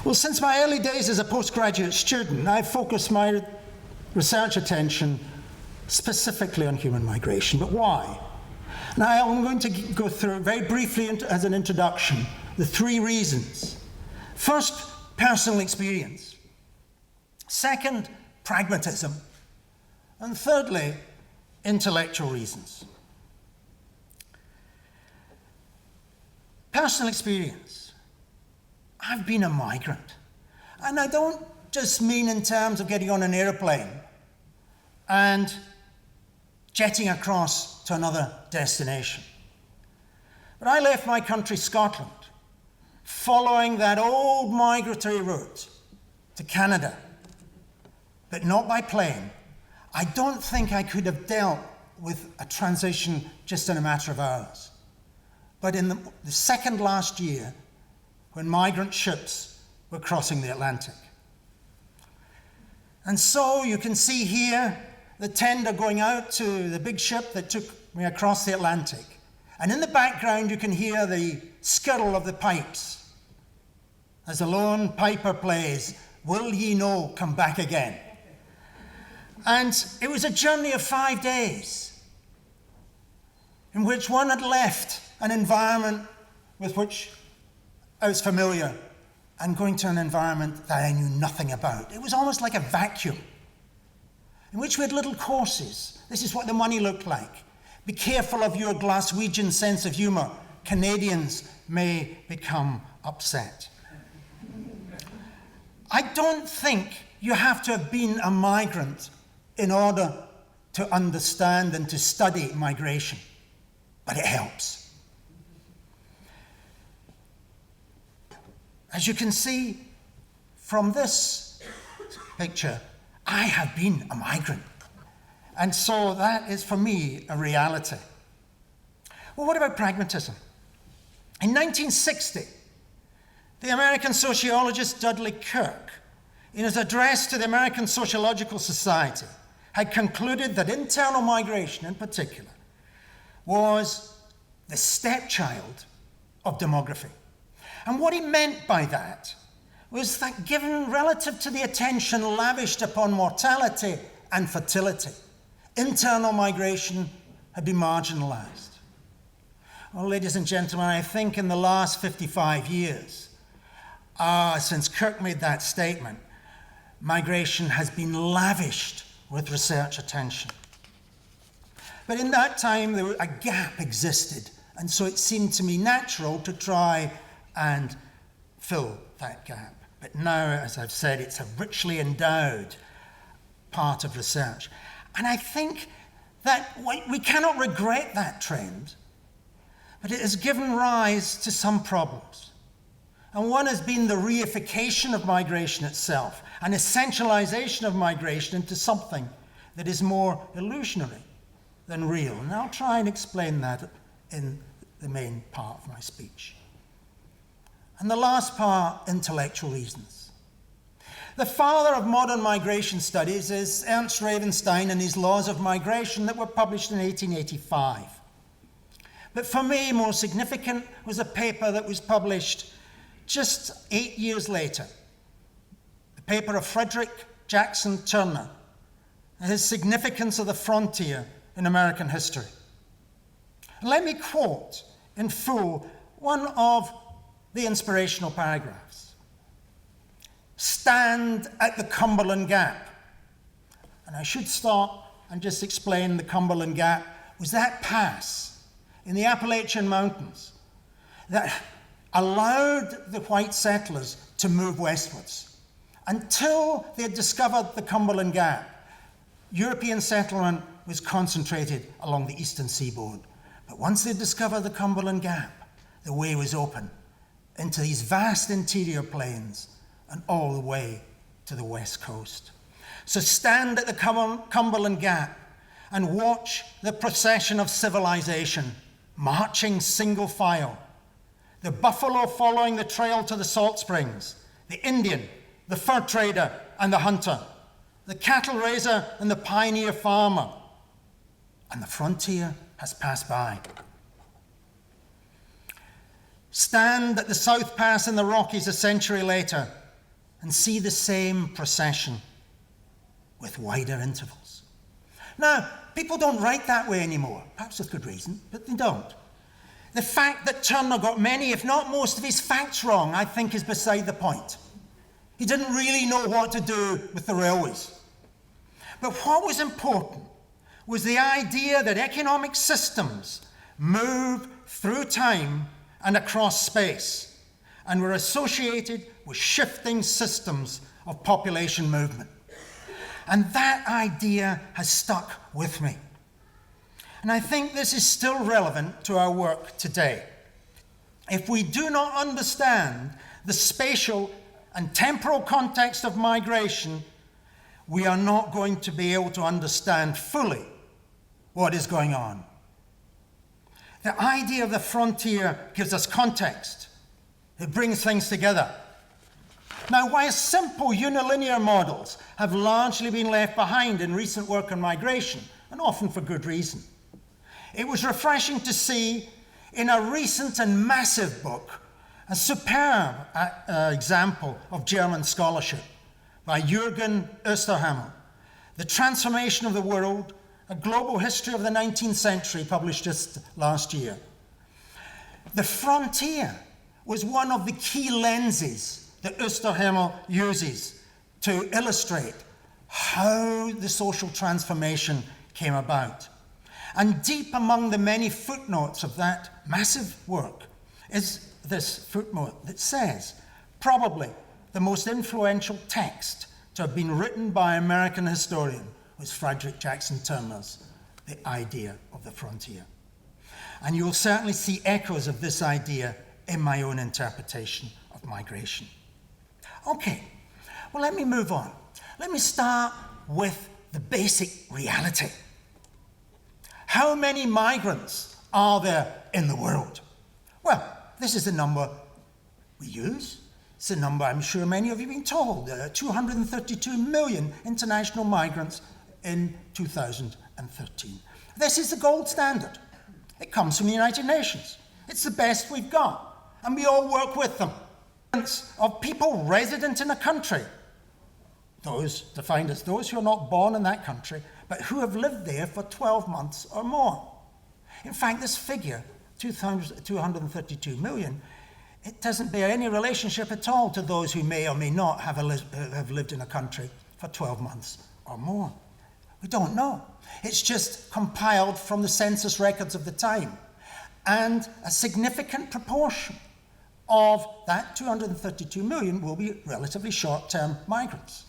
Well, since my early days as a postgraduate student, I've focused my research attention specifically on human migration. But why? Now, I'm going to go through very briefly as an introduction the three reasons. First, personal experience. Second, pragmatism. And thirdly, intellectual reasons. Personal experience. I've been a migrant. And I don't just mean in terms of getting on an airplane and jetting across to another destination. But I left my country, Scotland, following that old migratory route to Canada, but not by plane. I don't think I could have dealt with a transition just in a matter of hours. But in the second last year, when migrant ships were crossing the Atlantic. And so you can see here the tender going out to the big ship that took me across the Atlantic. And in the background you can hear the skirtle of the pipes as the lone piper plays, "Will ye no come back again?" And it was a journey of 5 days in which one had left an environment with which I was familiar and going to an environment that I knew nothing about. It was almost like a vacuum in which we had little courses. This is what the money looked like. Be careful of your Glaswegian sense of humour. Canadians may become upset. I don't think you have to have been a migrant in order to understand and to study migration, but it helps. As you can see from this picture, I have been a migrant. And so that is, for me, a reality. Well, what about pragmatism? In 1960, the American sociologist Dudley Kirk, in his address to the American Sociological Society, had concluded that internal migration, in particular, was the stepchild of demography. And what he meant by that was that given relative to the attention lavished upon mortality and fertility, internal migration had been marginalized. Well, ladies and gentlemen, I think in the last 55 years, since Kirk made that statement, migration has been lavished with research attention. But in that time, a gap existed, and so it seemed to me natural to try and fill that gap. But now, as I've said, it's a richly endowed part of research. And I think that we cannot regret that trend, but it has given rise to some problems. And one has been the reification of migration itself, an essentialization of migration into something that is more illusionary than real. And I'll try and explain that in the main part of my speech. And the last part, intellectual reasons. The father of modern migration studies is Ernst Ravenstein and his Laws of Migration that were published in 1885. But for me, more significant was a paper that was published just 8 years later. The paper of Frederick Jackson Turner and his Significance of the Frontier in American History. And let me quote in full one of the inspirational paragraphs. "Stand at the Cumberland Gap." And I should stop and just explain the Cumberland Gap was that pass in the Appalachian Mountains that allowed the white settlers to move westwards. Until they had discovered the Cumberland Gap, European settlement was concentrated along the eastern seaboard. But once they discovered the Cumberland Gap, the way was open into these vast interior plains and all the way to the west coast. So stand at the Cumberland Gap and watch the procession of civilization marching single file. The buffalo following the trail to the salt springs, the Indian, the fur trader and the hunter, the cattle raiser and the pioneer farmer. And the frontier has passed by. Stand at the South Pass in the Rockies a century later and see the same procession with wider intervals. Now, people don't write that way anymore, perhaps with good reason, but they don't. The fact that Turner got many, if not most, of his facts wrong, I think, is beside the point. He didn't really know what to do with the railways. But what was important was the idea that economic systems move through time and across space, and were associated with shifting systems of population movement. And that idea has stuck with me. And I think this is still relevant to our work today. If we do not understand the spatial and temporal context of migration, we are not going to be able to understand fully what is going on. The idea of the frontier gives us context. It brings things together. Now, while simple unilinear models have largely been left behind in recent work on migration, and often for good reason, it was refreshing to see in a recent and massive book a superb example of German scholarship by Jürgen Oesterhamel, The Transformation of the World, A Global History of the 19th Century, published just last year. The frontier was one of the key lenses that Oesterhamel uses to illustrate how the social transformation came about. And deep among the many footnotes of that massive work is this footnote that says, probably the most influential text to have been written by an American historian was Frederick Jackson Turner's The Idea of the Frontier. And you will certainly see echoes of this idea in my own interpretation of migration. Okay, well, let me move on. Let me start with the basic reality. How many migrants are there in the world? Well, this is the number we use. It's a number I'm sure many of you have been told. 232 million international migrants in 2013. This is the gold standard. It comes from the United Nations. It's the best we've got, and we all work with them. Of people resident in a country, those defined as those who are not born in that country, but who have lived there for 12 months or more. In fact, this figure, 232 million, it doesn't bear any relationship at all to those who may or may not have lived in a country for 12 months or more. We don't know. It's just compiled from the census records of the time. And a significant proportion of that 232 million will be relatively short-term migrants.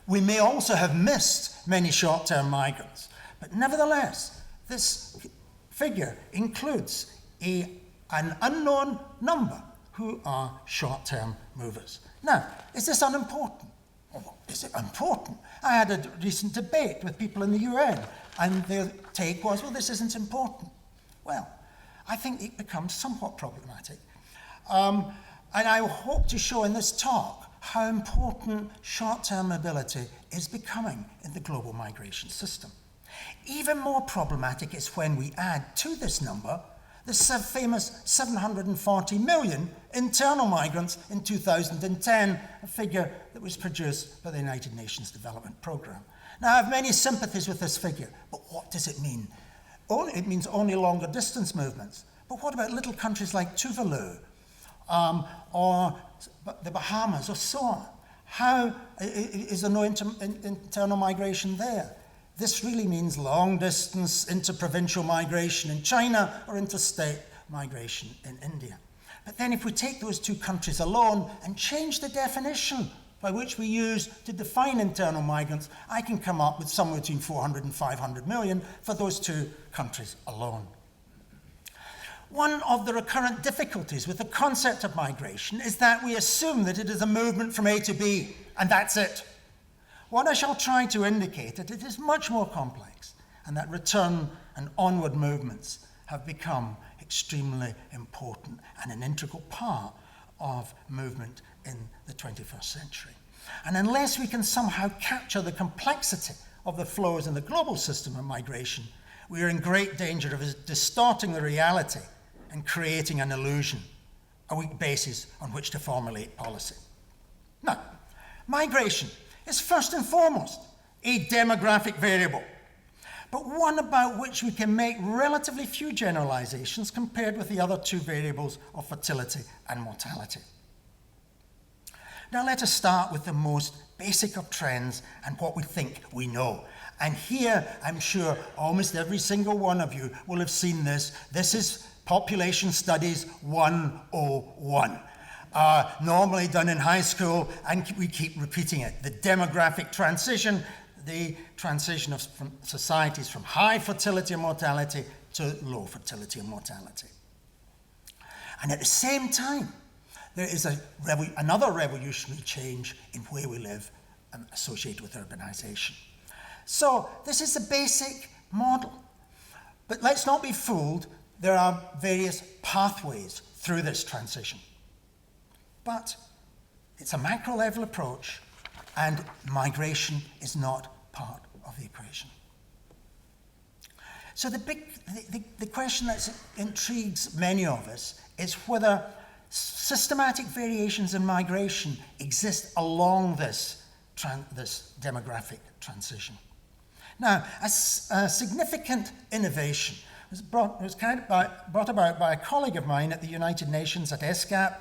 We may also have missed many short-term migrants, but nevertheless, this figure includes an unknown number who are short-term movers. Now, is this unimportant? Or is it important? I had a recent debate with people in the UN, and their take was, well, this isn't important. Well, I think it becomes somewhat problematic. And I hope to show in this talk how important short-term mobility is becoming in the global migration system. Even more problematic is when we add to this number the famous 740 million internal migrants in 2010, a figure that was produced by the United Nations Development Programme. Now, I have many sympathies with this figure, but what does it mean? It means only longer distance movements. But what about little countries like Tuvalu, or the Bahamas, or so on? How is there no internal migration there? This really means long-distance interprovincial migration in China or interstate migration in India. But then if we take those two countries alone and change the definition by which we use to define internal migrants, I can come up with somewhere between 400 and 500 million for those two countries alone. One of the recurrent difficulties with the concept of migration is that we assume that it is a movement from A to B, and that's it. What I shall try to indicate that it is much more complex, and that return and onward movements have become extremely important and an integral part of movement in the 21st century. And unless we can somehow capture the complexity of the flows in the global system of migration, we are in great danger of distorting the reality and creating an illusion, a weak basis on which to formulate policy. Now, migration is first and foremost a demographic variable, but one about which we can make relatively few generalizations compared with the other two variables of fertility and mortality. Now let us start with the most basic of trends and what we think we know. And here, I'm sure almost every single one of you will have seen this. This is Population Studies 101. Normally done in high school, and we keep repeating it. The demographic transition, the transition of societies from high fertility and mortality to low fertility and mortality. And at the same time, there is another revolutionary change in where we live associated with urbanization. So this is the basic model. But let's not be fooled. There are various pathways through this transition. But it's a macro level approach, and migration is not part of the equation. So the question that intrigues many of us is whether systematic variations in migration exist along this demographic transition. Now, a significant innovation was brought about by a colleague of mine at the United Nations at ESCAP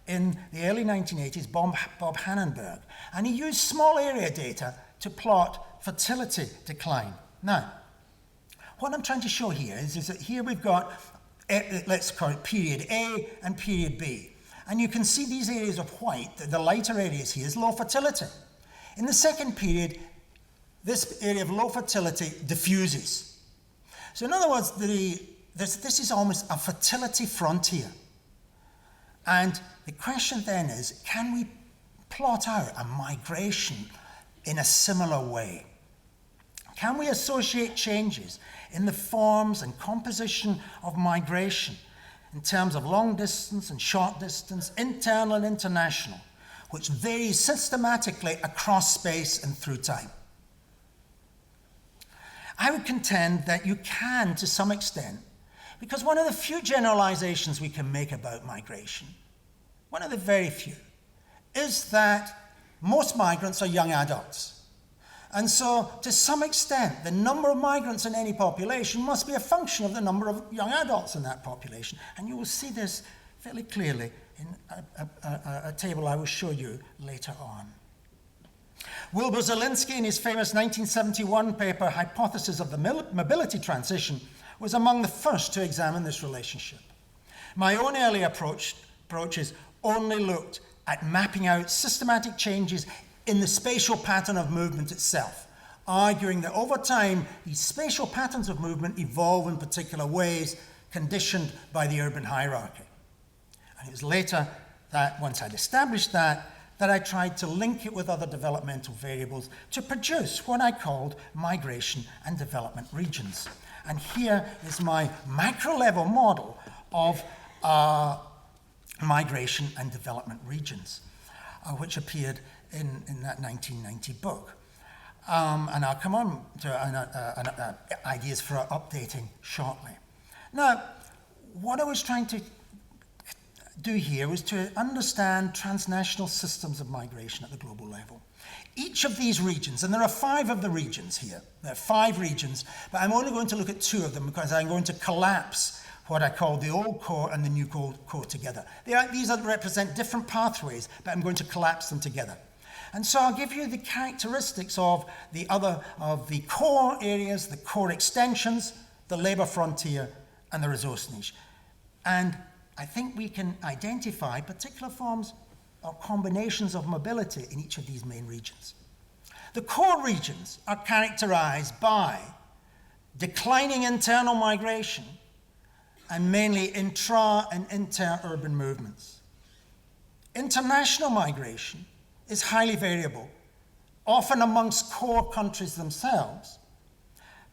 in the early 1980s, Bob Hannenberg, and he used small area data to plot fertility decline. Now, what I'm trying to show here is that here we've got, let's call it period A and period B. And you can see these areas of white, the lighter areas here, is low fertility. In the second period, this area of low fertility diffuses. So in other words, this is almost a fertility frontier. And the question then is, can we plot out a migration in a similar way? Can we associate changes in the forms and composition of migration in terms of long distance and short distance, internal and international, which varies systematically across space and through time? I would contend that you can to some extent, because one of the few generalizations we can make about migration, one of the very few, is that most migrants are young adults. And so, to some extent, the number of migrants in any population must be a function of the number of young adults in that population. And you will see this fairly clearly in a table I will show you later on. Wilbur Zielinski, in his famous 1971 paper, Hypothesis of the Mobility Transition, was among the first to examine this relationship. My own early approaches only looked at mapping out systematic changes in the spatial pattern of movement itself, arguing that over time, these spatial patterns of movement evolve in particular ways, conditioned by the urban hierarchy. And it was later that, once I'd established that I tried to link it with other developmental variables to produce what I called migration and development regions. And here is my macro-level model of migration and development regions, which appeared in that 1990 book. And I'll come on to ideas for updating shortly. Now, what I was trying to do here was to understand transnational systems of migration at the global level. Each of these regions, and there are 5 of the regions here, there are 5 regions, but I'm only going to look at 2 of them because I'm going to collapse what I call the old core and the new core together. These represent different pathways, but I'm going to collapse them together. And so I'll give you the characteristics of the core areas, the core extensions, the labor frontier, and the resource niche. And I think we can identify particular forms or combinations of mobility in each of these main regions. The core regions are characterized by declining internal migration and mainly intra and inter-urban movements. International migration is highly variable, often amongst core countries themselves,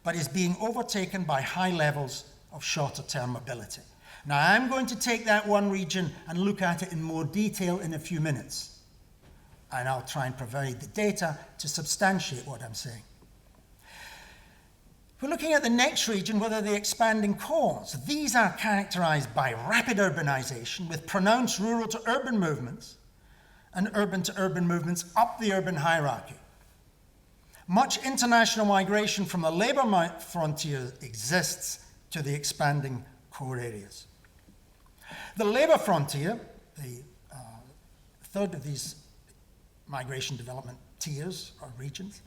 but is being overtaken by high levels of shorter-term mobility. Now, I'm going to take that one region and look at it in more detail in a few minutes. And I'll try and provide the data to substantiate what I'm saying. We're looking at the next region, what are the expanding cores? These are characterized by rapid urbanization with pronounced rural to urban movements and urban to urban movements up the urban hierarchy. Much international migration from the labor frontier exists to the expanding core areas. The labor frontier, the third of these migration development tiers or regions,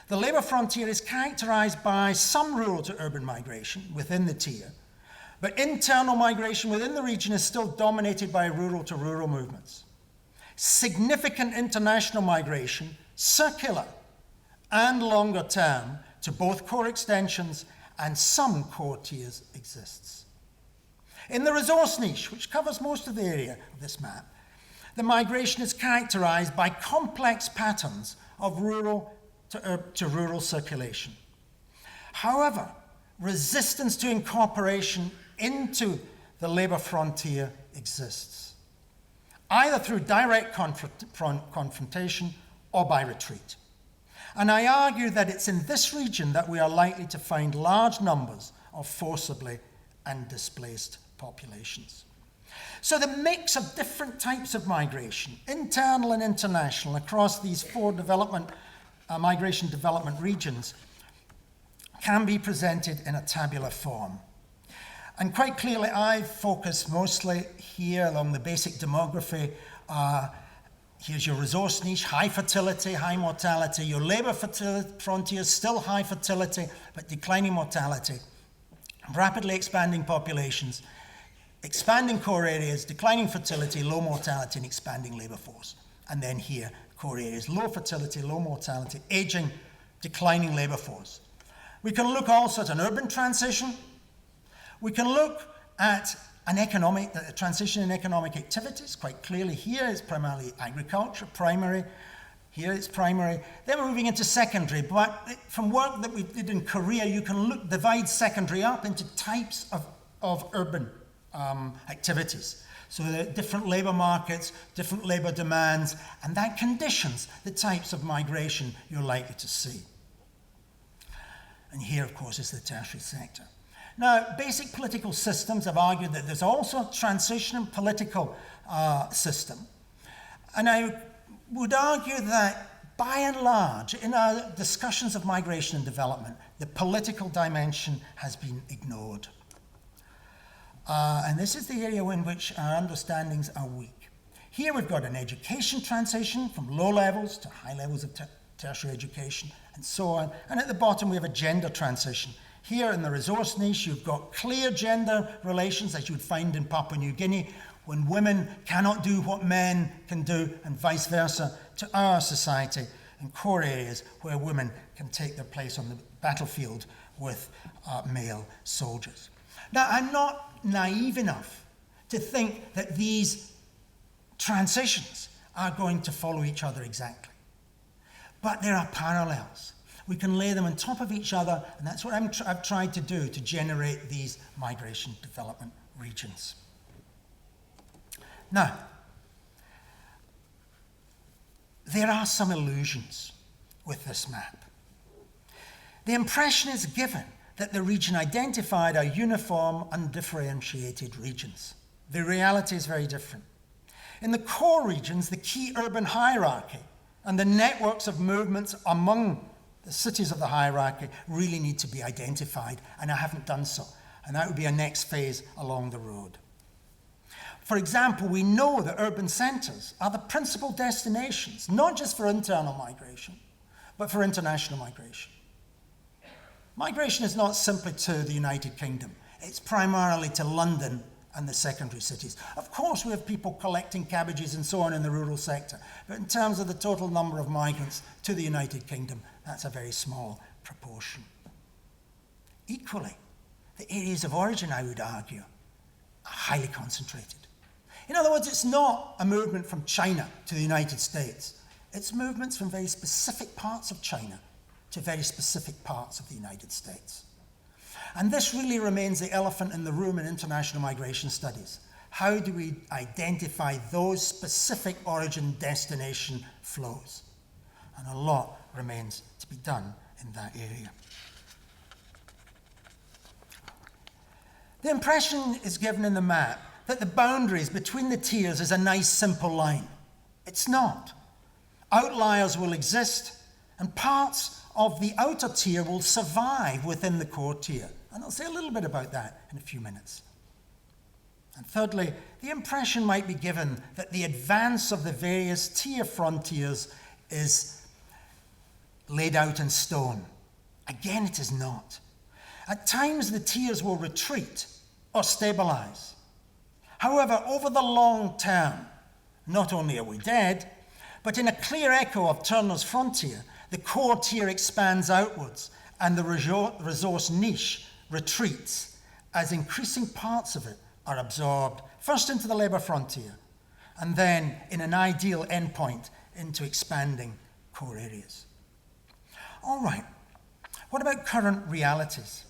the labor frontier is characterized by some rural to urban migration within the tier, but internal migration within the region is still dominated by rural to rural movements. Significant international migration, circular and longer term, to both core extensions and some core tiers exists. In the resource niche, which covers most of the area of this map, the migration is characterized by complex patterns of rural to rural circulation. However, resistance to incorporation into the labor frontier exists, either through direct confrontation or by retreat. And I argue that it's in this region that we are likely to find large numbers of forcibly and displaced populations. So the mix of different types of migration, internal and international, across these four migration development regions can be presented in a tabular form. And quite clearly, I've focused mostly here along the basic demography. Here's your resource niche, high fertility, high mortality. Your labor frontier, still high fertility, but declining mortality. Rapidly expanding populations, expanding core areas, declining fertility, low mortality, and expanding labor force. And then here, core areas, low fertility, low mortality, aging, declining labor force. We can look also at an urban transition. We can look at a transition in economic activities. Quite clearly here it's primarily agriculture, primary. Here it's primary. Then we're moving into secondary. But from work that we did in Korea, you can divide secondary up into types of urban activities. So there are different labor markets, different labor demands, and that conditions the types of migration you're likely to see. And here, of course, is the tertiary sector. Now, basic political systems have argued that there's also a transition in political system. And I would argue that, by and large, in our discussions of migration and development, the political dimension has been ignored. And this is the area in which our understandings are weak. Here we've got an education transition from low levels to high levels of tertiary education, and so on. And at the bottom, we have a gender transition. Here in the resource niche, you've got clear gender relations, as you would find in Papua New Guinea, when women cannot do what men can do, and vice versa, to our society in core areas where women can take their place on the battlefield with male soldiers. Now, I'm not naive enough to think that these transitions are going to follow each other exactly. But there are parallels. We can lay them on top of each other, and that's what I've tried to do to generate these migration development regions. Now, there are some illusions with this map. The impression is given that the region identified are uniform, undifferentiated regions. The reality is very different. In the core regions, the key urban hierarchy and the networks of movements among the cities of the hierarchy really need to be identified, and I haven't done so. And that would be a next phase along the road. For example, we know that urban centres are the principal destinations, not just for internal migration, but for international migration. Migration is not simply to the United Kingdom. It's primarily to London and the secondary cities. Of course, we have people collecting cabbages and so on in the rural sector, but in terms of the total number of migrants to the United Kingdom, that's a very small proportion. Equally, the areas of origin, I would argue, are highly concentrated. In other words, it's not a movement from China to the United States. It's movements from very specific parts of China to very specific parts of the United States. And this really remains the elephant in the room in international migration studies. How do we identify those specific origin-destination flows? And a lot remains to be done in that area. The impression is given in the map that the boundaries between the tiers is a nice simple line. It's not. Outliers will exist, and parts of the outer tier will survive within the core tier. And I'll say a little bit about that in a few minutes. And thirdly, the impression might be given that the advance of the various tier frontiers is laid out in stone. Again, it is not. At times, the tiers will retreat or stabilize. However, over the long term, not only are we dead, but in a clear echo of Turner's frontier, the core tier expands outwards and the resource niche retreats as increasing parts of it are absorbed first into the labour frontier and then, in an ideal endpoint, into expanding core areas. All right, what about current realities?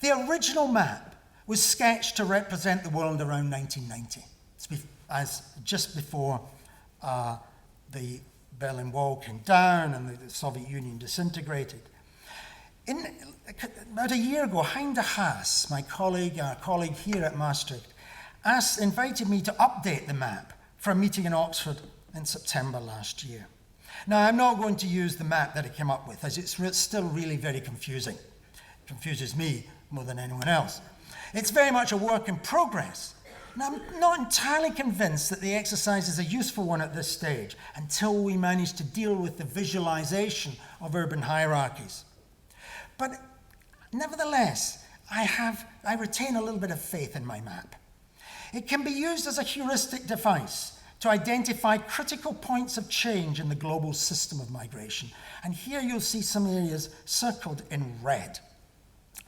The original map was sketched to represent the world around 1990, as just before the Berlin Wall came down and the Soviet Union disintegrated. About a year ago, Heinde Haas, my colleague here at Maastricht, invited me to update the map for a meeting in Oxford in September last year. Now, I'm not going to use the map that I came up with, as it's still really very confusing. It confuses me more than anyone else. It's very much a work in progress. And I'm not entirely convinced that the exercise is a useful one at this stage until we manage to deal with the visualization of urban hierarchies. But nevertheless, I retain a little bit of faith in my map. It can be used as a heuristic device to identify critical points of change in the global system of migration. And here you'll see some areas circled in red.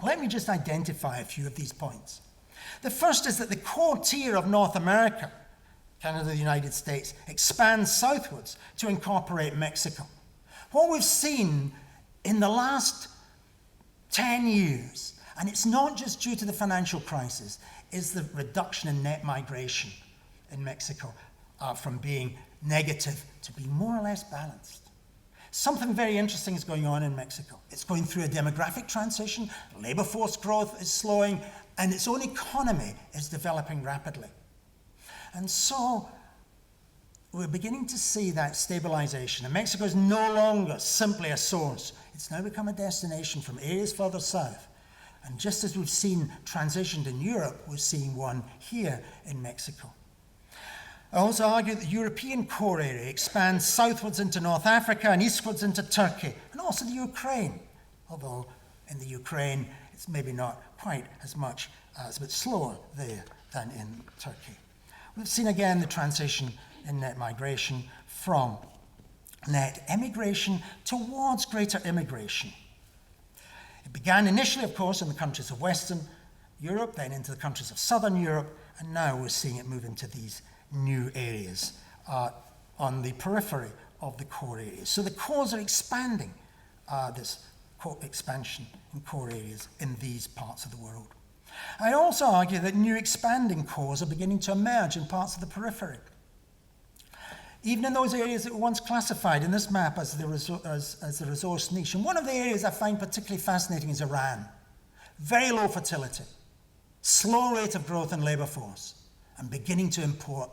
Let me just identify a few of these points. The first is that the core tier of North America, Canada, the United States, expands southwards to incorporate Mexico. What we've seen in the last 10 years, and it's not just due to the financial crisis, is the reduction in net migration in Mexico from being negative to being more or less balanced. Something very interesting is going on in Mexico. It's going through a demographic transition, labor force growth is slowing, and its own economy is developing rapidly. And so we're beginning to see that stabilization. And Mexico is no longer simply a source. It's now become a destination from areas further south. And just as we've seen transitioned in Europe, we're seeing one here in Mexico. I also argue that the European core area expands southwards into North Africa and eastwards into Turkey, and also the Ukraine. Although in the Ukraine, it's maybe not quite as much, it's a bit slower there than in Turkey. We've seen again the transition in net migration from net emigration towards greater immigration. It began initially, of course, in the countries of Western Europe, then into the countries of Southern Europe, and now we're seeing it move into these new areas on the periphery of the core areas. So the cores are expanding this expansion in core areas in these parts of the world. I also argue that new expanding cores are beginning to emerge in parts of the periphery. Even in those areas that were once classified in this map as the resource niche. And one of the areas I find particularly fascinating is Iran. Very low fertility, slow rate of growth in labor force, and beginning to import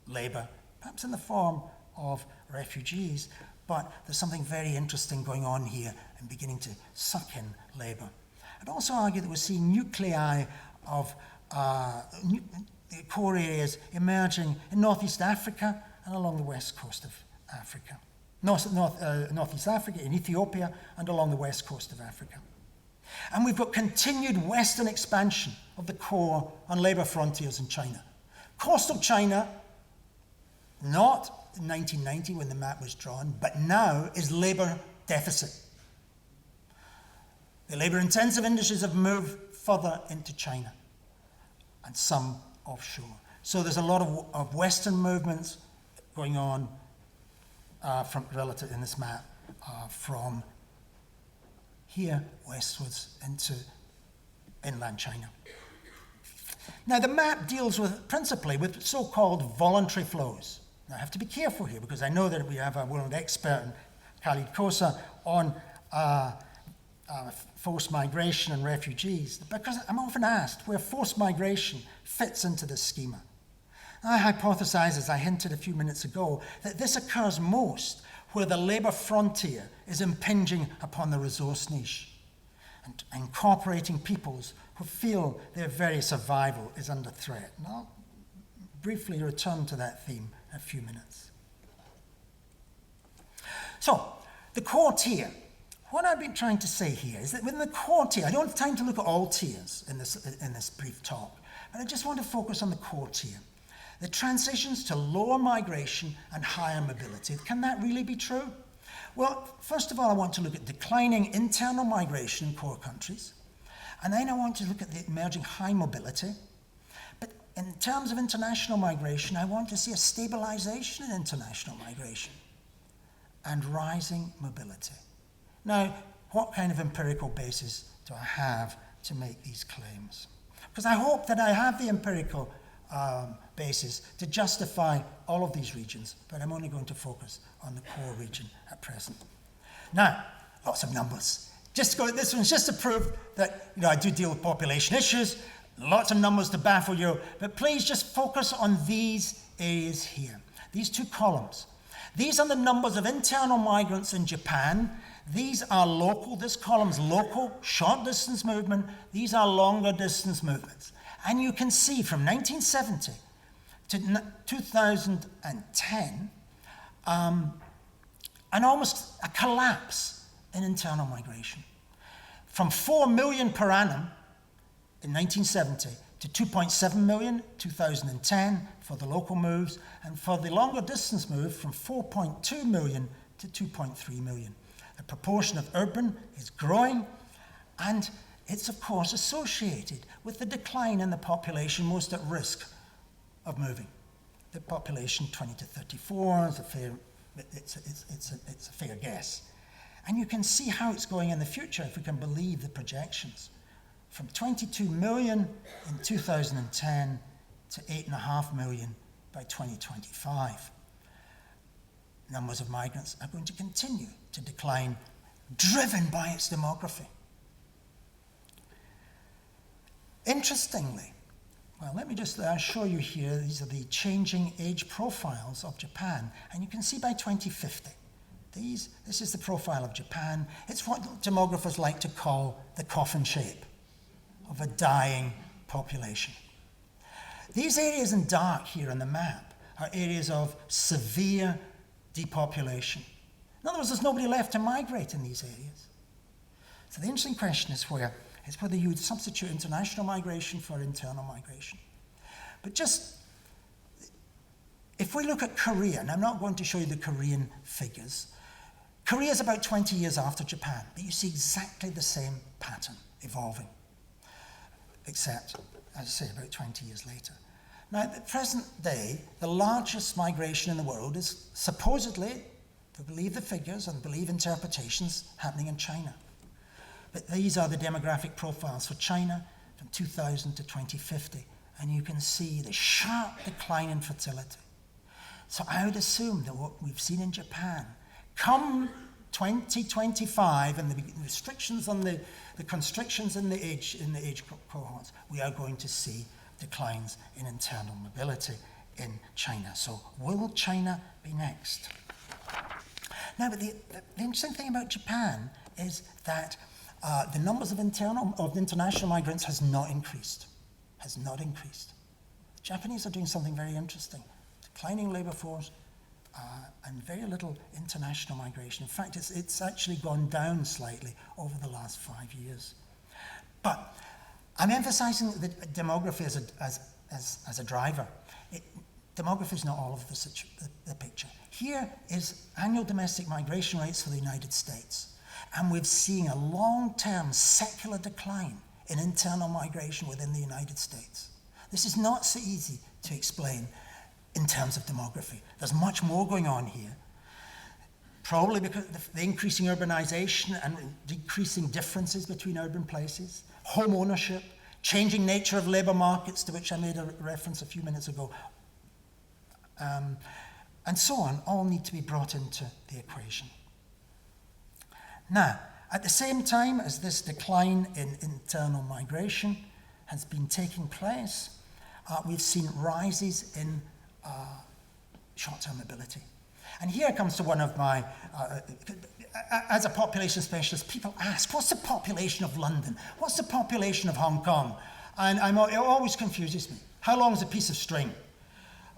labor, perhaps in the form of refugees, but there's something very interesting going on here and beginning to suck in labor. I'd also argue that we're seeing nuclei of core areas emerging in Northeast Africa and along the west coast of Africa. Northeast Africa, in Ethiopia, and along the west coast of Africa. And we've got continued western expansion of the core on labor frontiers in China. Coastal China, not in 1990 when the map was drawn, but now is labor deficit. The labor-intensive industries have moved further into China and some offshore. So there's a lot of Western movements going on relative in this map from here westwards into inland China. Now the map deals principally with so-called voluntary flows. Now I have to be careful here because I know that we have a world expert, Khalid Kosa, on forced migration and refugees, because I'm often asked where forced migration fits into this schema. I hypothesize, as I hinted a few minutes ago, that this occurs most where the labour frontier is impinging upon the resource niche and incorporating peoples who feel their very survival is under threat. And I'll briefly return to that theme in a few minutes. So, the core tier. What I've been trying to say here is that within the core tier, I don't have time to look at all tiers in this brief talk, but I just want to focus on the core tier. The transitions to lower migration and higher mobility. Can that really be true? Well, first of all, I want to look at declining internal migration in core countries, and then I want to look at the emerging high mobility. But in terms of international migration, I want to see a stabilization in international migration and rising mobility. Now, what kind of empirical basis do I have to make these claims? Because I hope that I have the empirical basis to justify all of these regions, but I'm only going to focus on the core region at present. Now, lots of numbers. This one's just to prove that I do deal with population issues, lots of numbers to baffle you, but please just focus on these areas here, these two columns. These are the numbers of internal migrants in Japan. These are local, this column's local, short distance movement. These are longer distance movements. And you can see from 1970 to 2010, an almost a collapse in internal migration. From 4 million per annum in 1970 to 2.7 million in 2010 for the local moves, and for the longer distance move from 4.2 million to 2.3 million. The proportion of urban is growing, and it's of course associated with the decline in the population most at risk of moving. The population 20 to 34 is it's a fair guess. And you can see how it's going in the future if we can believe the projections. From 22 million in 2010 to 8.5 million by 2025. Numbers of migrants are going to continue to decline, driven by its demography. Interestingly, well, let me just show you here, these are the changing age profiles of Japan, and you can see by 2050, this is the profile of Japan. It's what demographers like to call the coffin shape of a dying population. These areas in dark here on the map are areas of severe depopulation. In other words, there's nobody left to migrate in these areas. So the interesting question is whether you would substitute international migration for internal migration. But just, if we look at Korea, and I'm not going to show you the Korean figures, Korea is about 20 years after Japan, but you see exactly the same pattern evolving, except, as I say, about 20 years later. Now, at the present day, the largest migration in the world is supposedly, to believe the figures and believe interpretations, happening in China. But these are the demographic profiles for China from 2000 to 2050, and you can see the sharp decline in fertility. So I would assume that what we've seen in Japan, come 2025 and the restrictions on the constrictions in the age cohorts, we are going to see declines in internal mobility in China. So will China be next? Now, but the interesting thing about Japan is that the numbers of international migrants has not increased. The Japanese are doing something very interesting. Declining labor force and very little international migration. In fact, it's actually gone down slightly over the last 5 years. But I'm emphasizing that demography as a driver. Demography is not all of the picture. Here is annual domestic migration rates for the United States. And we've seen a long-term secular decline in internal migration within the United States. This is not so easy to explain in terms of demography. There's much more going on here. Probably because of the increasing urbanization and decreasing differences between urban places, home ownership, changing nature of labor markets, to which I made a reference a few minutes ago, and so on, all need to be brought into the equation. Now, At the same time as this decline in internal migration has been taking place, we've seen rises in short-term mobility. And here comes to one of my, as a population specialist, people ask, what's the population of London? What's the population of Hong Kong? And it always confuses me. How long is a piece of string?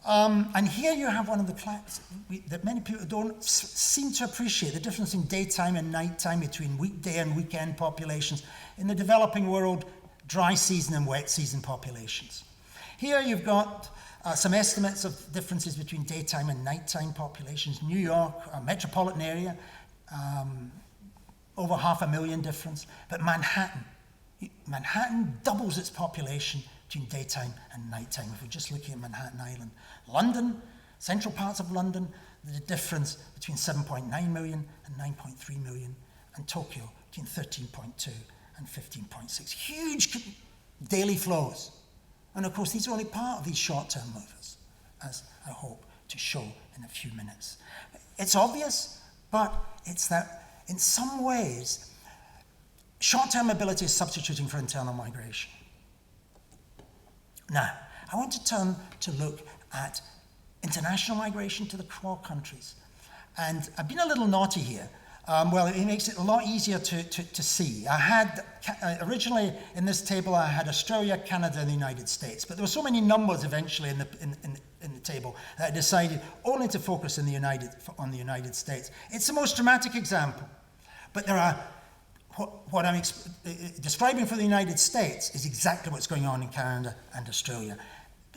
And here you have one of the facts that many people don't seem to appreciate, the difference in daytime and nighttime between weekday and weekend populations in the developing world, dry season and wet season populations. Here you've got some estimates of differences between daytime and nighttime populations. New York, a metropolitan area, over 500,000 difference. But Manhattan doubles its population between daytime and nighttime, if we're just looking at Manhattan Island. London, central parts of London, the difference between 7.9 million and 9.3 million, and Tokyo between 13.2 and 15.6. Huge daily flows. And of course, these are only part of these short-term movers, as I hope to show in a few minutes. It's obvious, but it's that in some ways, short-term mobility is substituting for internal migration. Now, I want to turn to look at international migration to the core countries. And I've been a little naughty here. Well, it makes it a lot easier to see. I had, originally in this table, I had Australia, Canada, and the United States. But there were so many numbers eventually in the table that I decided only to focus on the United States. It's the most dramatic example. But there are, what I'm describing for the United States is exactly what's going on in Canada and Australia,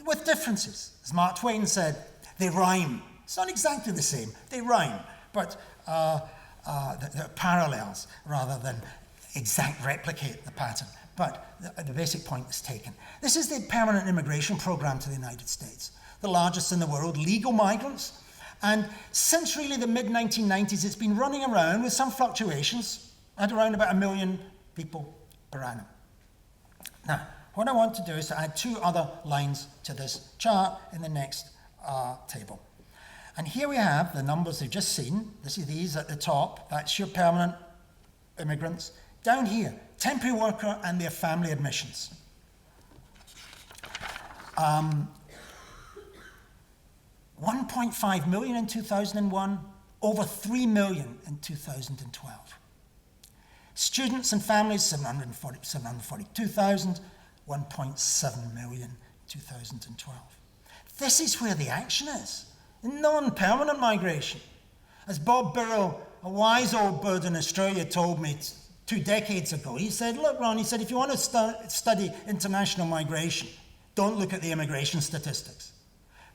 with differences. As Mark Twain said, they rhyme. It's not exactly the same. They rhyme, but they're parallels rather than exact replicate the pattern. But the basic point is taken. This is the permanent immigration program to the United States, the largest in the world, legal migrants. And since really the mid-1990s, it's been running around with some fluctuations at around about 1 million people per annum. Now, what I want to do is to add 2 other lines to this chart in the next table. And here we have the numbers you've just seen. This is these at the top. That's your permanent immigrants. Down here, temporary worker and their family admissions. 1.5 million in 2001, over 3 million in 2012. Students and families, 742,000, 1.7 million in 2012. This is where the action is, in non-permanent migration. As Bob Birrell, a wise old bird in Australia, told me 2 decades ago, he said, look, Ron, he said, if you want to study international migration, don't look at the immigration statistics,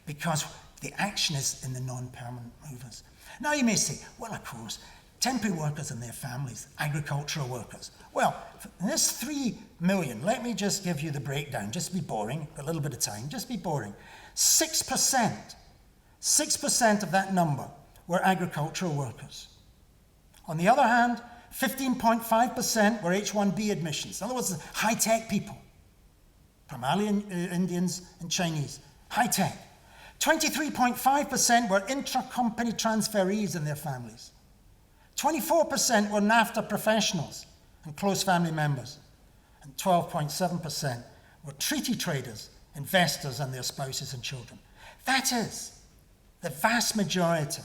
because the action is in the non-permanent movers. Now you may say, well, of course, temporary workers and their families, agricultural workers. Well, in this 3 million, let me just give you the breakdown, just be boring, a little bit of time, just be boring. 6% of that number were agricultural workers. On the other hand, 15.5% were H-1B admissions. In other words, high-tech people, primarily Indians and Chinese, high-tech. 23.5% were intra-company transferees and their families. 24% were NAFTA professionals and close family members. And 12.7% were treaty traders, investors and their spouses and children. That is, the vast majority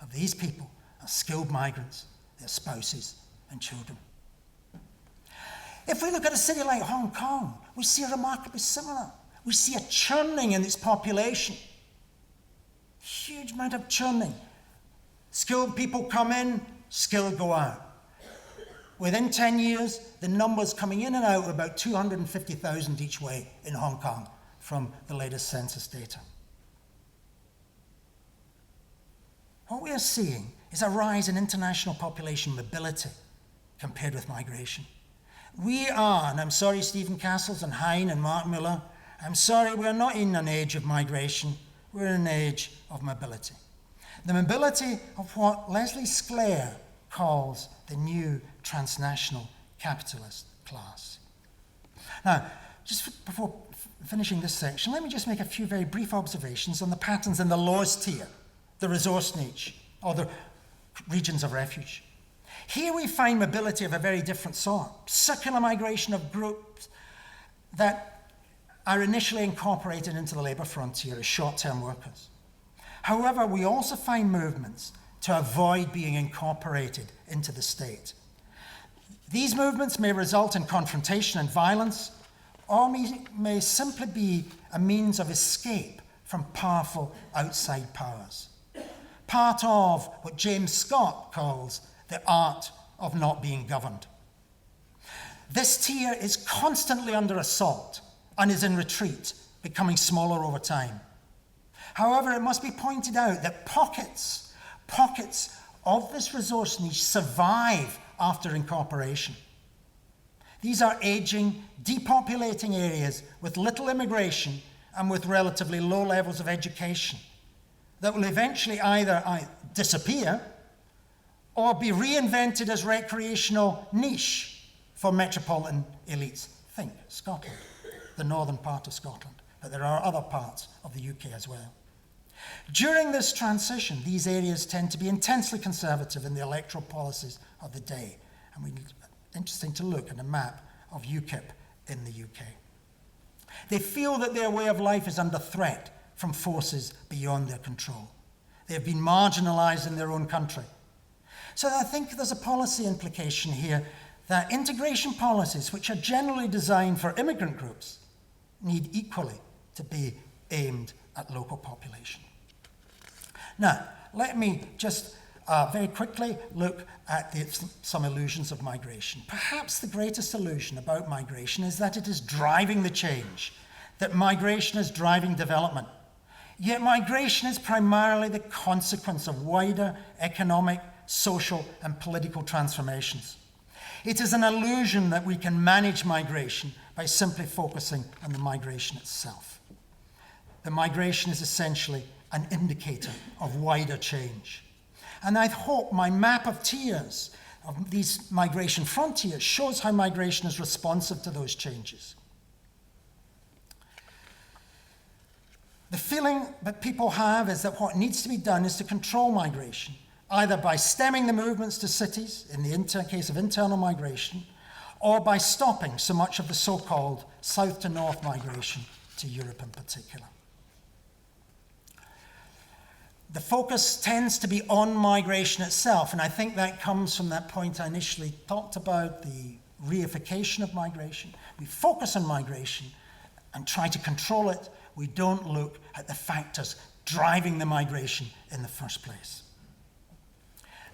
of these people are skilled migrants, their spouses and children. If we look at a city like Hong Kong, we see remarkably similar. We see a churning in its population. Huge amount of churning. Skilled people come in, skilled go out. Within 10 years, the numbers coming in and out are about 250,000 each way in Hong Kong from the latest census data. What we are seeing is a rise in international population mobility compared with migration. We are, and I'm sorry Stephen Castles and Hein and Mark Miller, I'm sorry we're not in an age of migration, we're in an age of mobility. The mobility of what Leslie Sclair calls the new transnational capitalist class. Now, just before finishing this section, let me just make a few very brief observations on the patterns in the lowest tier, the resource niche, or the regions of refuge. Here we find mobility of a very different sort. Circular migration of groups that are initially incorporated into the labour frontier as short-term workers. However, we also find movements to avoid being incorporated into the state. These movements may result in confrontation and violence, or may simply be a means of escape from powerful outside powers. Part of what James Scott calls the art of not being governed. This tier is constantly under assault and is in retreat, becoming smaller over time. However, it must be pointed out that pockets of this resource niche survive after incorporation. These are aging, depopulating areas with little immigration and with relatively low levels of education that will eventually either disappear or be reinvented as recreational niche for metropolitan elites. Think Scotland, the northern part of Scotland, but there are other parts of the UK as well. During this transition, these areas tend to be intensely conservative in the electoral policies of the day. And it's interesting to look at a map of UKIP in the UK. They feel that their way of life is under threat from forces beyond their control. They have been marginalised in their own country. So I think there's a policy implication here that integration policies, which are generally designed for immigrant groups, need equally to be aimed at local population. Now, let me just very quickly look at some illusions of migration. Perhaps the greatest illusion about migration is that it is driving the change, that migration is driving development. Yet migration is primarily the consequence of wider economic, social, and political transformations. It is an illusion that we can manage migration by simply focusing on the migration itself. The migration is essentially an indicator of wider change. And I hope my map of tiers, of these migration frontiers, shows how migration is responsive to those changes. The feeling that people have is that what needs to be done is to control migration, either by stemming the movements to cities, in the case of internal migration, or by stopping so much of the so-called south to north migration to Europe in particular. The focus tends to be on migration itself, and I think that comes from that point I initially talked about, the reification of migration. We focus on migration and try to control it. We don't look at the factors driving the migration in the first place.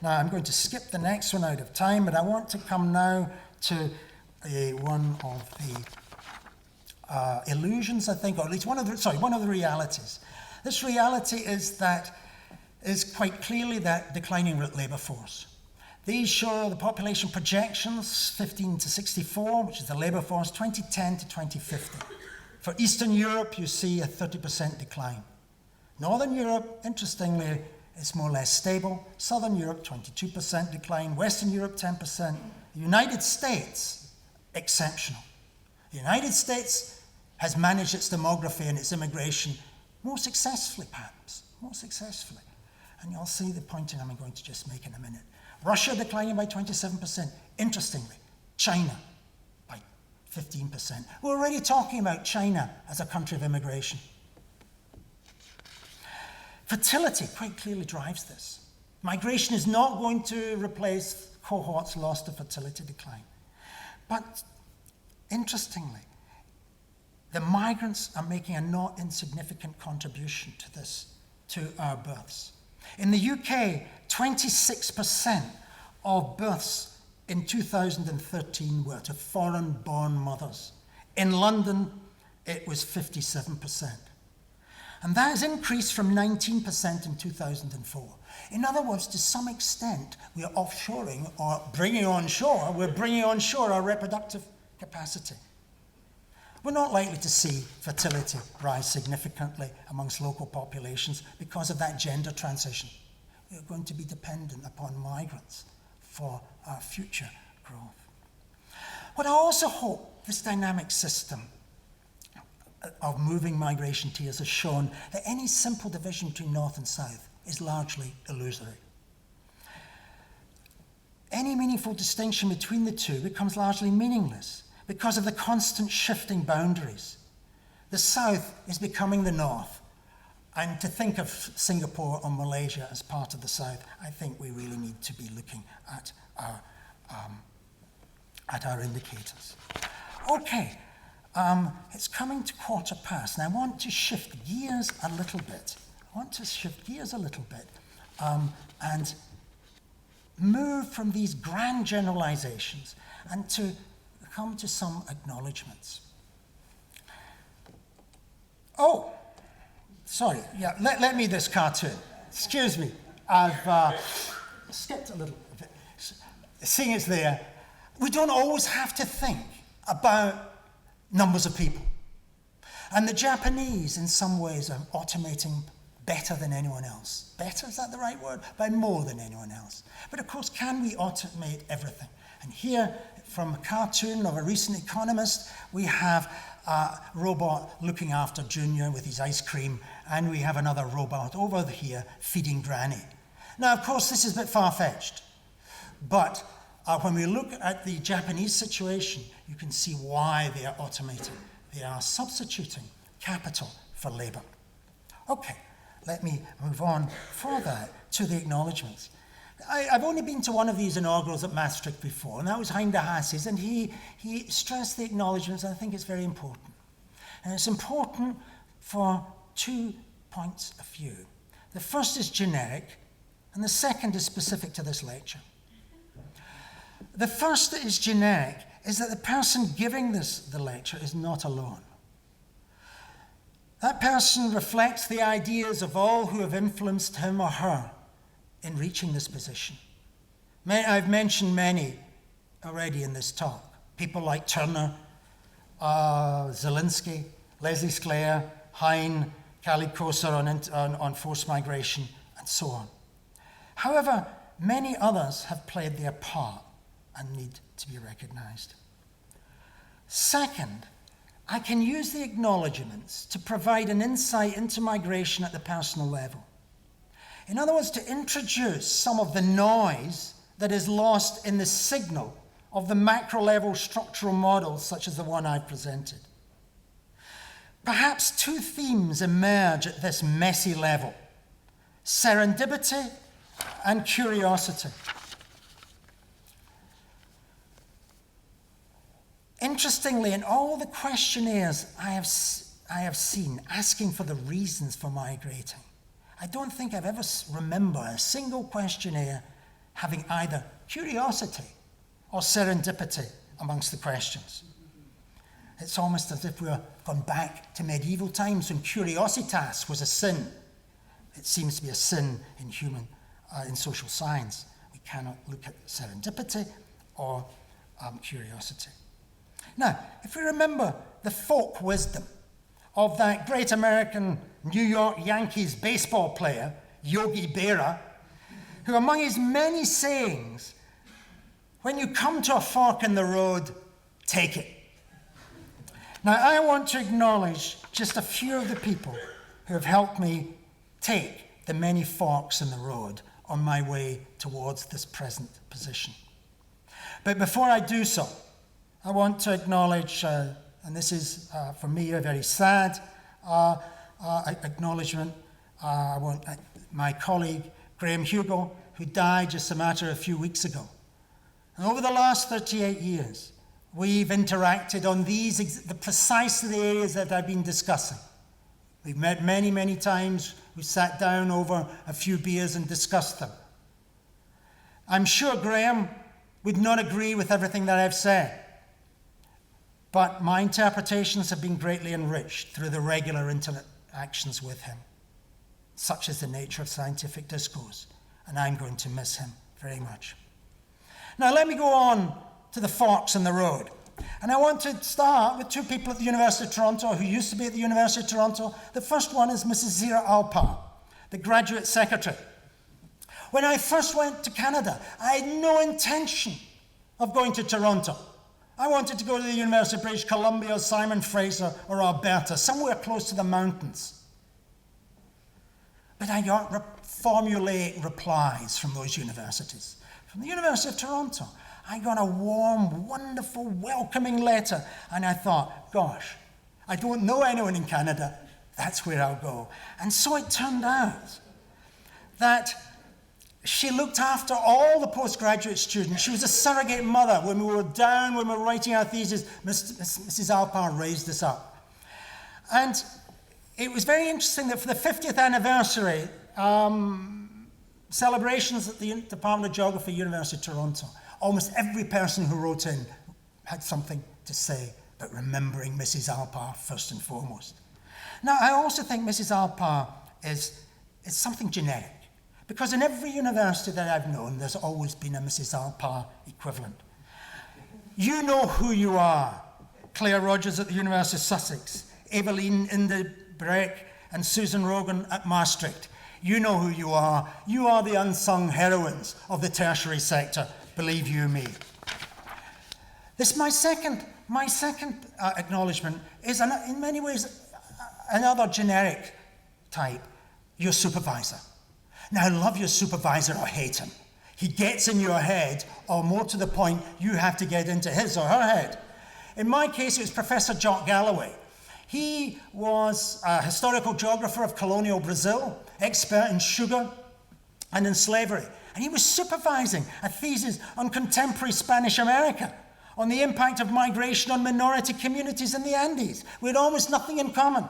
Now, I'm going to skip the next one out of time, but I want to come now to one of the illusions, I think, or at least one of the realities. This reality is quite clearly that declining labour force. These show the population projections, 15 to 64, which is the labour force, 2010 to 2050. For Eastern Europe, you see a 30% decline. Northern Europe, interestingly, is more or less stable. Southern Europe, 22% decline. Western Europe, 10%. The United States, exceptional. The United States has managed its demography and its immigration more successfully, perhaps, more successfully. And you'll see the point I'm going to just make in a minute. Russia declining by 27%. Interestingly, China by 15%. We're already talking about China as a country of immigration. Fertility quite clearly drives this. Migration is not going to replace cohorts lost to fertility decline. But interestingly, the migrants are making a not insignificant contribution to this, to our births. In the UK, 26% of births in 2013 were to foreign-born mothers. In London, it was 57%. And that has increased from 19% in 2004. In other words, to some extent, we are offshoring or bringing onshore our reproductive capacity. We're not likely to see fertility rise significantly amongst local populations because of that gender transition. We're going to be dependent upon migrants for our future growth. What I also hope this dynamic system of moving migration tiers has shown that any simple division between North and South is largely illusory. any meaningful distinction between the two becomes largely meaningless because of the constant shifting boundaries. The South is becoming the North, and to think of Singapore or Malaysia as part of the South, I think we really need to be looking at our indicators. Okay, it's coming to 1:15, and I want to shift gears a little bit. And move from these grand generalizations and to come to some acknowledgements. Oh, sorry, yeah, let me this cartoon. Excuse me, I've skipped a little bit. Seeing it's there, we don't always have to think about numbers of people. And the Japanese, in some ways, are automating better than anyone else. Better, is that the right word? By more than anyone else. But of course, can we automate everything? And here, from a cartoon of a recent economist, we have a robot looking after Junior with his ice cream, and we have another robot over here feeding Granny. Now, of course, this is a bit far-fetched, but when we look at the Japanese situation, you can see why they are automating. They are substituting capital for labor. Okay, let me move on further to the acknowledgements. I've only been to one of these inaugurals at Maastricht before, and that was Hein de Haas's, and he stressed the acknowledgements, and I think it's very important. And it's important for 2 points of view. The first is generic, and the second is specific to this lecture. The first that is generic is that the person giving the lecture is not alone. That person reflects the ideas of all who have influenced him or her in reaching this position. I've mentioned many already in this talk. People like Turner, Zielinski, Leslie Sclair, Hein, Kali Koser on forced migration, and so on. However, many others have played their part and need to be recognized. Second, I can use the acknowledgements to provide an insight into migration at the personal level. In other words, to introduce some of the noise that is lost in the signal of the macro-level structural models such as the one I've presented. Perhaps 2 themes emerge at this messy level: serendipity and curiosity. Interestingly, in all the questionnaires I have seen asking for the reasons for migrating, I don't think I've ever remember a single questionnaire having either curiosity or serendipity amongst the questions. It's almost as if we're gone back to medieval times when curiositas was a sin. It seems to be a sin in social science. We cannot look at serendipity or curiosity. Now, if we remember the folk wisdom of that great American New York Yankees baseball player, Yogi Berra, who among his many sayings, when you come to a fork in the road, take it. Now, I want to acknowledge just a few of the people who have helped me take the many forks in the road on my way towards this present position. But before I do so, I want to acknowledge, and this is for me a very sad acknowledgement, my colleague Graham Hugo, who died just a matter of a few weeks ago. And over the last 38 years, we've interacted on precisely the areas that I've been discussing. We've met many, many times. We sat down over a few beers and discussed them. I'm sure Graham would not agree with everything that I've said, but my interpretations have been greatly enriched through the regular interactions with him. Such is the nature of scientific discourse, and I'm going to miss him very much. Now let me go on to the forks in the road. And I want to start with 2 people at the University of Toronto who used to be at the University of Toronto. The first one is Mrs. Zira Alpar, the graduate secretary. When I first went to Canada, I had no intention of going to Toronto. I wanted to go to the University of British Columbia, or Simon Fraser, or Alberta, somewhere close to the mountains. But I got formulaic replies from those universities. from the University of Toronto. I got a warm, wonderful, welcoming letter, and I thought, gosh, I don't know anyone in Canada. That's where I'll go. And so it turned out that she looked after all the postgraduate students. She was a surrogate mother. When we were down, when we were writing our thesis, Mrs. Alpar raised us up. And it was very interesting that for the 50th anniversary celebrations at the Department of Geography, University of Toronto, almost every person who wrote in had something to say about remembering Mrs. Alpar first and foremost. Now, I also think Mrs. Alpar is something generic, because in every university that I've known, there's always been a Mrs. Alpar equivalent. You know who you are. Claire Rogers at the University of Sussex, Eveline Indebreck and Susan Rogan at Maastricht. You know who you are. You are the unsung heroines of the tertiary sector, believe you me. My second acknowledgement is in many ways another generic type, your supervisor. Now, love your supervisor or hate him. He gets in your head, or more to the point, you have to get into his or her head. In my case, it was Professor Jock Galloway. He was a historical geographer of colonial Brazil, expert in sugar and in slavery. And he was supervising a thesis on contemporary Spanish America, on the impact of migration on minority communities in the Andes. We had almost nothing in common.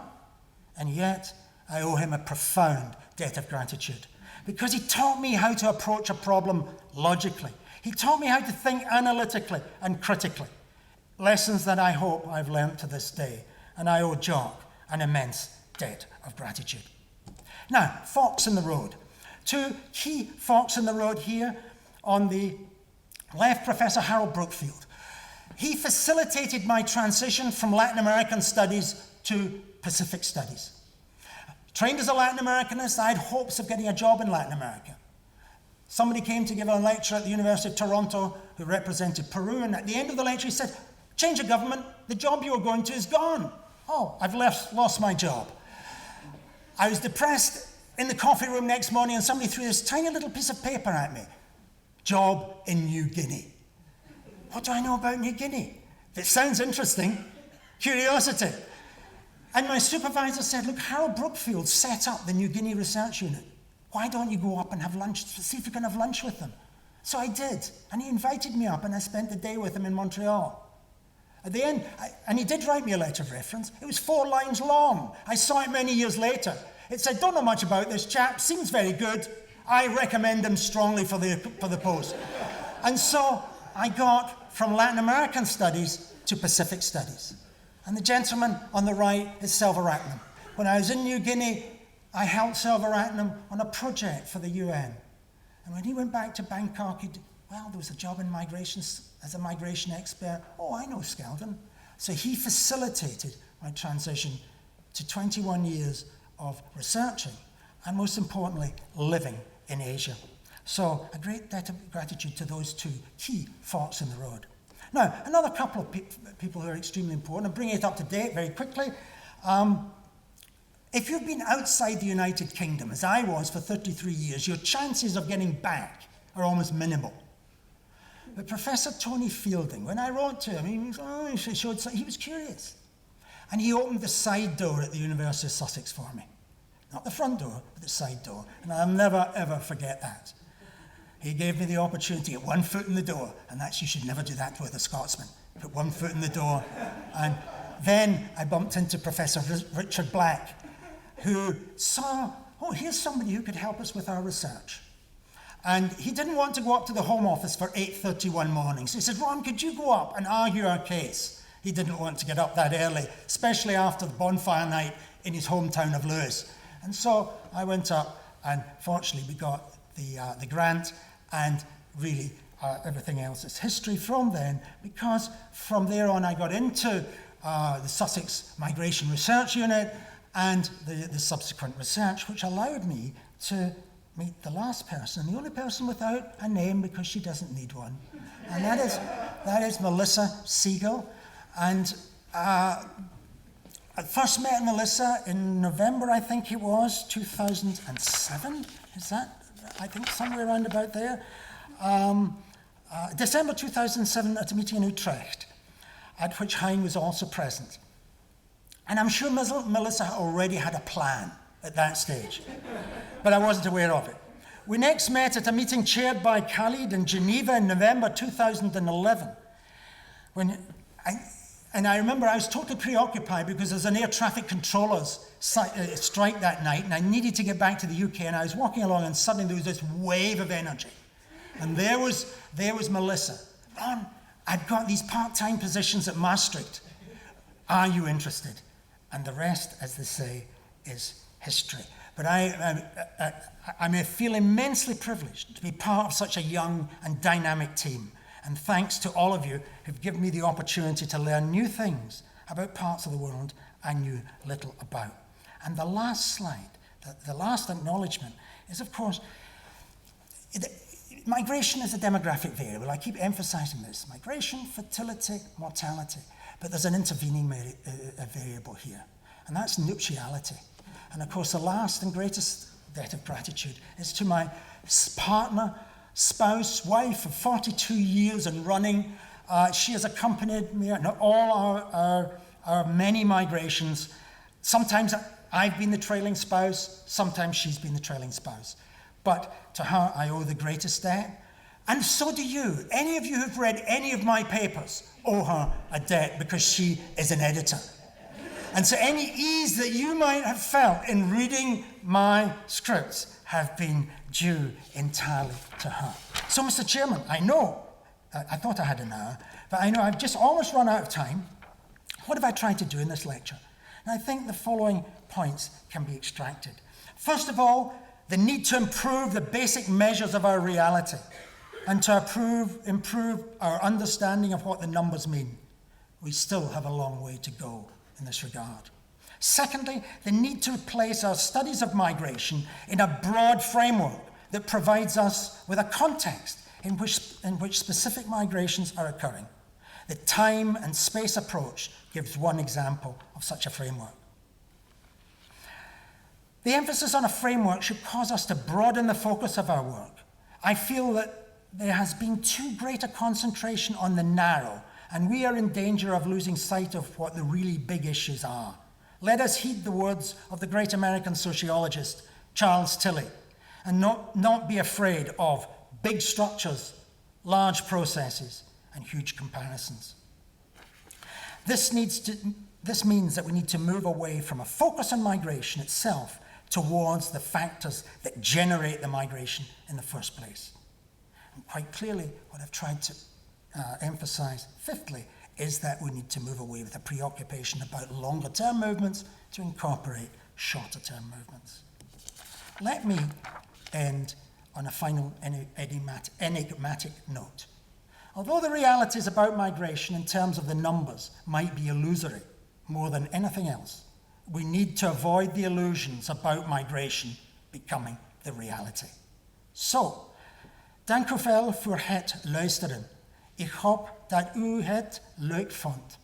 And yet, I owe him a profound debt of gratitude, because he taught me how to approach a problem logically. He taught me how to think analytically and critically. Lessons that I hope I've learnt to this day. And I owe Jock an immense debt of gratitude. Now, forks in the road. Two key forks in the road here. On the left, Professor Harold Brookfield. He facilitated my transition from Latin American studies to Pacific studies. Trained as a Latin Americanist, I had hopes of getting a job in Latin America. Somebody came to give a lecture at the University of Toronto who represented Peru, and at the end of the lecture he said, "Change of government, the job you were going to is gone." Oh, I've lost my job. I was depressed in the coffee room next morning, and somebody threw this tiny little piece of paper at me. Job in New Guinea. What do I know about New Guinea? It sounds interesting. Curiosity. And my supervisor said, "Look, Harold Brookfield set up the New Guinea Research Unit. Why don't you go up and have lunch, see if you can have lunch with them?" So I did, and he invited me up, and I spent the day with him in Montreal. At the end, and he did write me a letter of reference. It was 4 lines long. I saw it many years later. It said, "Don't know much about this chap, seems very good. I recommend him strongly for the post." And so I got from Latin American studies to Pacific studies. And the gentleman on the right is Selvaratnam. When I was in New Guinea, I helped Selvaratnam on a project for the UN. And when he went back to Bangkok, there was a job in migration as a migration expert. Oh, I know Skeldon. So he facilitated my transition to 21 years of researching and, most importantly, living in Asia. So a great debt of gratitude to those two key forks in the road. Now, another couple of people who are extremely important, and bringing it up to date very quickly. If you've been outside the United Kingdom, as I was for 33 years, your chances of getting back are almost minimal. But Professor Tony Fielding, when I wrote to him, he was curious. And he opened the side door at the University of Sussex for me. Not the front door, but the side door. And I'll never, ever forget that. He gave me the opportunity to get one foot in the door, and you should never do that with a Scotsman. Put one foot in the door. And then I bumped into Professor Richard Black, who saw, here's somebody who could help us with our research. And he didn't want to go up to the Home Office for 8:30 one morning. So he said, "Ron, could you go up and argue our case?" He didn't want to get up that early, especially after the bonfire night in his hometown of Lewis. And so I went up, and fortunately we got the grant, and really everything else is history from then, because from there on I got into the Sussex Migration Research Unit and the subsequent research, which allowed me to meet the last person, the only person without a name because she doesn't need one. And that is Melissa Siegel. And I first met Melissa in November, I think it was, 2007. Is that, I think, somewhere around about there. December 2007 at a meeting in Utrecht, at which Hein was also present. And I'm sure Melissa already had a plan at that stage, but I wasn't aware of it. We next met at a meeting chaired by Khalid in Geneva in November 2011. And I remember I was totally preoccupied because there's an air traffic controller's strike that night, and I needed to get back to the UK, and I was walking along, and suddenly there was this wave of energy. And there was Melissa. Ron, I've got these part-time positions at Maastricht. Are you interested? And the rest, as they say, is history. But I feel immensely privileged to be part of such a young and dynamic team. And thanks to all of you who've given me the opportunity to learn new things about parts of the world I knew little about. And the last slide, the last acknowledgement is, of course, migration is a demographic variable. I keep emphasizing this. Migration, fertility, mortality. But there's an intervening variable here, and that's nuptiality. And of course, the last and greatest debt of gratitude is to my partner, spouse, wife of 42 years and running. She has accompanied me in all our many migrations. Sometimes I've been the trailing spouse, sometimes she's been the trailing spouse. But to her, I owe the greatest debt. And so do you. Any of you who've read any of my papers owe her a debt because she is an editor. And so any ease that you might have felt in reading my scripts have been due entirely to her. So, Mr. Chairman, I know, I thought I had an hour, but I know I've just almost run out of time. What have I tried to do in this lecture? And I think the following points can be extracted. First of all, the need to improve the basic measures of our reality and to improve our understanding of what the numbers mean. We still have a long way to go in this regard. Secondly, the need to place our studies of migration in a broad framework that provides us with a context in which specific migrations are occurring. The time and space approach gives one example of such a framework. The emphasis on a framework should cause us to broaden the focus of our work. I feel that there has been too great a concentration on the narrow, and we are in danger of losing sight of what the really big issues are. Let us heed the words of the great American sociologist Charles Tilly, and not be afraid of big structures, large processes, and huge comparisons. This means that we need to move away from a focus on migration itself towards the factors that generate the migration in the first place. And quite clearly, what I've tried to emphasize, fifthly, is that we need to move away with a preoccupation about longer-term movements to incorporate shorter-term movements. Let me end on a final enigmatic note. Although the realities about migration in terms of the numbers might be illusory more than anything else, we need to avoid the illusions about migration becoming the reality. So, dank u wel voor het luisteren. Ik hoop dat u het leuk vond.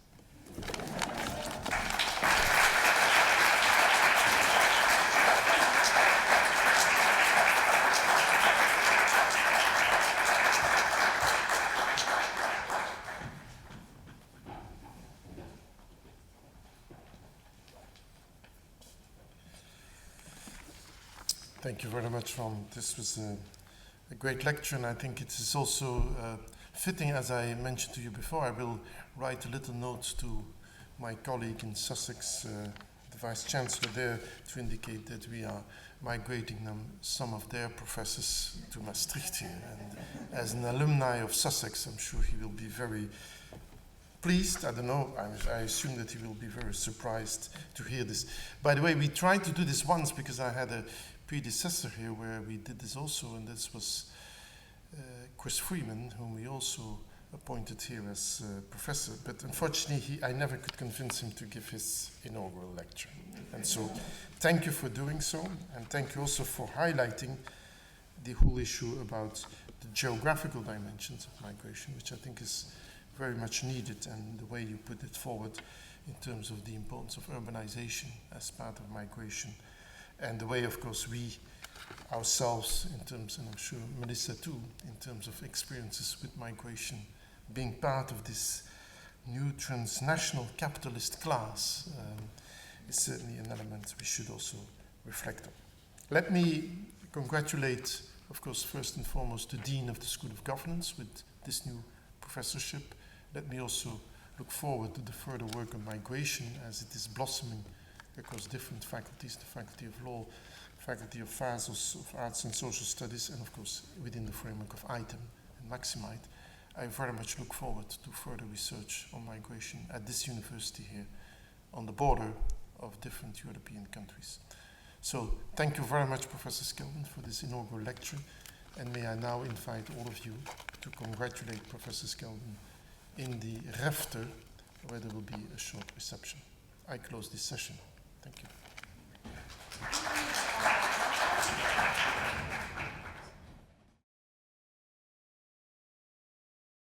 Thank you very much, Ron. This was a great lecture, and I think it is also fitting, as I mentioned to you before. I will write a little note to my colleague in Sussex, the Vice Chancellor there, to indicate that we are migrating some of their professors to Maastricht here. And as an alumni of Sussex, I'm sure he will be very pleased. I don't know, I assume that he will be very surprised to hear this. By the way, we tried to do this once because I had a predecessor here where we did this also, and this was Chris Freeman, whom we also appointed here as professor, but unfortunately I never could convince him to give his inaugural lecture. And so thank you for doing so, and thank you also for highlighting the whole issue about the geographical dimensions of migration, which I think is very much needed, and the way you put it forward in terms of the importance of urbanization as part of migration, and the way, of course, we ourselves in terms, and I'm sure Melissa too, in terms of experiences with migration, being part of this new transnational capitalist class is certainly an element we should also reflect on. Let me congratulate, of course, first and foremost, the Dean of the School of Governance with this new professorship. Let me also look forward to the further work on migration as it is blossoming across different faculties, the Faculty of Law, Faculty of Arts and Social Studies, and of course within the framework of ITEM and Maximite. I very much look forward to further research on migration at this university here on the border of different European countries. So thank you very much, Professor Skeldon, for this inaugural lecture, and may I now invite all of you to congratulate Professor Skeldon in the Refter, where there will be a short reception. I close this session. Thank you.